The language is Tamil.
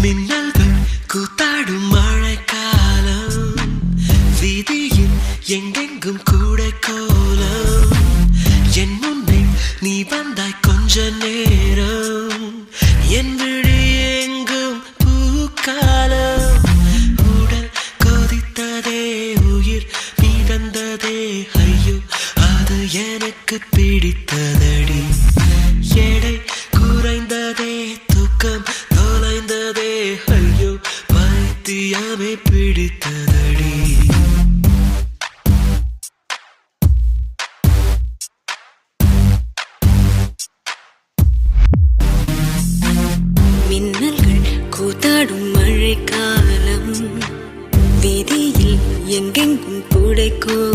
மின்னல்கள் கூத்தாடும் மழைக்காலம், வீதியில் எங்கெங்கும் கூடை கோலம். என் முன்னே நீ வந்தாய் கொஞ்ச நேரம், என் விழி எங்கும் பூக்காலம். உடல் கொதித்ததே, உயிர் மிதந்ததே, ஐயோ அது எனக்கு பிடித்ததடி. எடை குறைந்ததே, தூக்கம் தொலைந்ததே, ஐயோ பைத்தியமே பிடித்ததடி. மின்னல்கள் கூத்தாடும் மழைக்காலம், வீதியில் எங்கெங்கும் கூடை கோலம்.